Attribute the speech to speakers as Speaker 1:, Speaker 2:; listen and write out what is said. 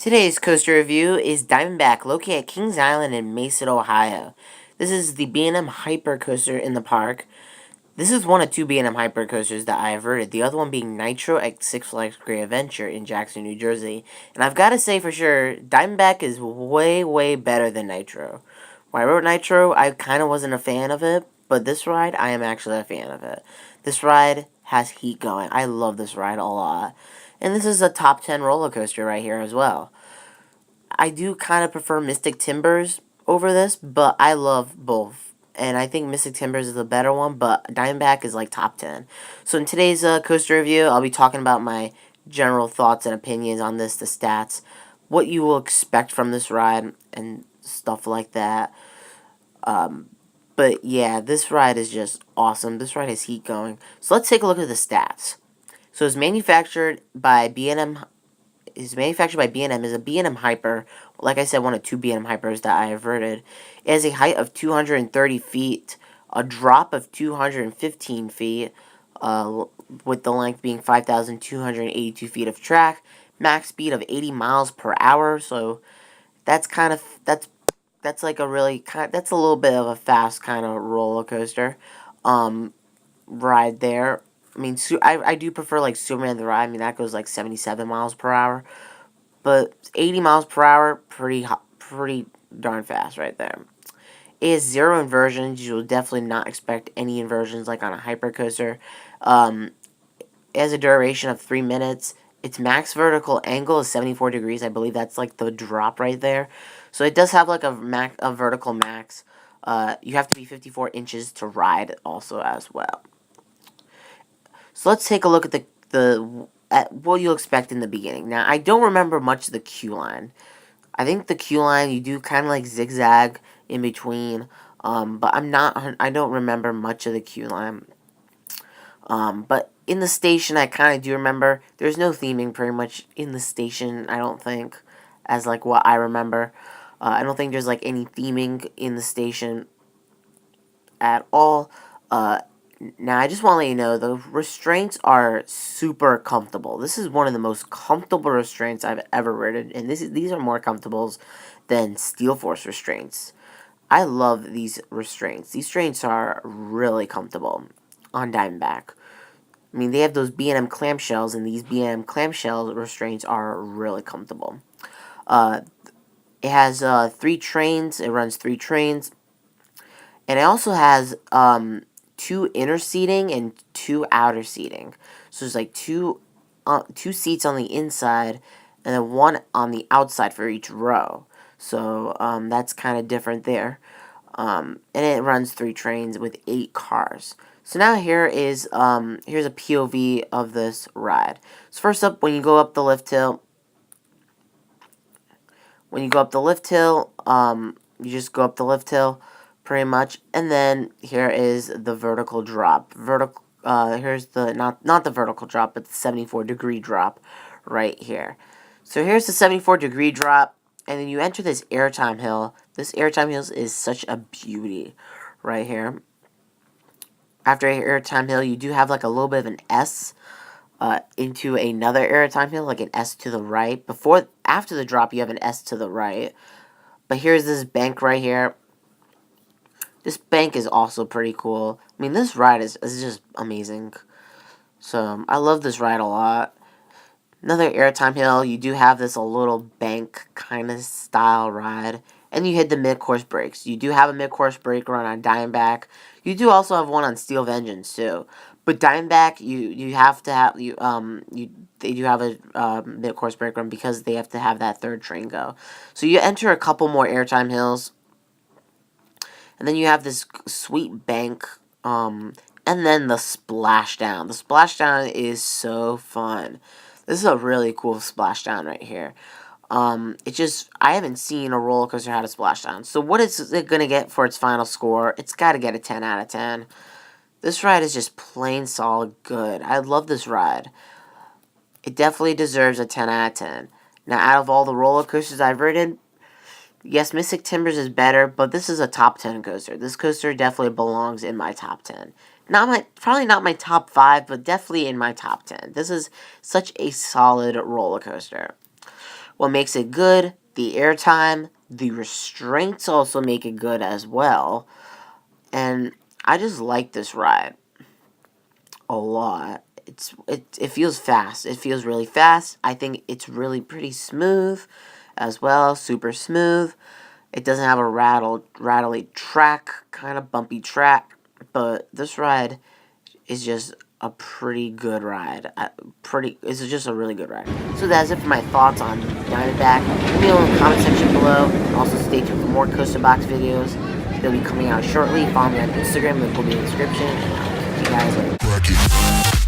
Speaker 1: Today's coaster review is Diamondback, located at Kings Island in Mason, Ohio. This is the B&M Hyper coaster in the park. This is one of two B&M Hyper coasters that I have ridden, the other one being Nitro at Six Flags Great Adventure in Jackson, New Jersey. And I've got to say for sure, Diamondback is way, way better than Nitro. When I rode Nitro, I kind of wasn't a fan of it, but this ride, I am actually a fan of it. This ride has heat going. I love this ride a lot. And this is a top 10 roller coaster right here as well. I do kind of prefer Mystic Timbers over this, but I love both. And I think Mystic Timbers is the better one, but Diamondback is like top 10. So in today's coaster review, I'll be talking about my general thoughts and opinions on this, the stats, what you will expect from this ride, and stuff like that. But yeah, this ride is just awesome. This ride has heat going. So let's take a look at the stats. So it's manufactured by B&M is manufactured by B&M, is a B&M Hyper. Like I said, one of two B&M Hypers that I have ridden. It has a height of 230 feet, a drop of 215 feet, with the length being 5,282 feet of track, max speed of 80 miles per hour. So that's that's like a really that's a little bit of a fast kind of roller coaster, ride there. I mean, I do prefer like Superman the Ride. I mean, that goes like 77 miles per hour. But 80 miles per hour, pretty darn fast right there. It has zero inversions. You will definitely not expect any inversions like on a hypercoaster. Um, it has a duration of 3 minutes. Its max vertical angle is 74 degrees. I believe that's like the drop right there. So it does have like a vertical max. You have to be 54 inches to ride also as well. So let's take a look at at what you'll expect in the beginning. Now, I don't remember much of the queue line. I think the queue line, you do kind of like zigzag in between, but I don't remember much of the queue line. But in the station, I kind of do remember. There's no theming pretty much in the station, I don't think, as like what I remember. I don't think there's like any theming in the station at all. Now, I just want to let you know, the restraints are super comfortable. This is one of the most comfortable restraints I've ever ridden, and these are more comfortable than Steel Force restraints. I love these restraints. These restraints are really comfortable on Diamondback. I mean, they have those B&M clamshells, and these B&M clamshell restraints are really comfortable. It has 3 trains. It runs 3 trains. And it also has 2 inner seating and 2 outer seating. So there's like two seats on the inside and then 1 on the outside for each row. So that's kind of different there. And it runs 3 trains with 8 cars. So now here's a POV of this ride. So first up, when you go up the lift hill, you just go up the lift hill, pretty much, and then here is the vertical drop. Here's the not the vertical drop, but the 74-degree drop right here. So here's the 74-degree drop, and then you enter this airtime hill. This airtime hill is such a beauty, right here. After airtime hill, you do have like a little bit of an S into another airtime hill, like an S to the right. After the drop, you have an S to the right. But here's this bank right here. This bank is also pretty cool. I mean, this ride is just amazing. So, I love this ride a lot. Another airtime hill, you do have this a little bank kind of style ride. And you hit the mid-course brakes. You do have a mid-course brake run on Diamondback. You do also have one on Steel Vengeance too. But Diamondback, you have to have they do have a mid-course brake run because they have to have that third train go. So you enter a couple more airtime hills. And then you have this sweet bank, and then the splashdown. The splashdown is so fun. This is a really cool splashdown right here. I haven't seen a roller coaster have a splashdown. So what is it going to get for its final score? It's got to get a 10 out of 10. This ride is just plain solid good. I love this ride. It definitely deserves a 10 out of 10. Now, out of all the roller coasters I've ridden, yes, Mystic Timbers is better, but this is a top 10 coaster. This coaster definitely belongs in my top 10. Probably not my top 5, but definitely in my top 10. This is such a solid roller coaster. What makes it good? The airtime. The restraints also make it good as well. And I just like this ride a lot. It feels fast. It feels really fast. I think it's really pretty smooth as well. Super smooth. It doesn't have a rattly track, kind of bumpy track, but this ride is just a pretty good ride. It's just a really good ride. So that's it for my thoughts on Diamondback. Let me know in the comment section below. Also, stay tuned for more Coaster Box videos. They'll be coming out shortly. Follow me on Instagram. Link will be in the description. And I'll catch you guys later.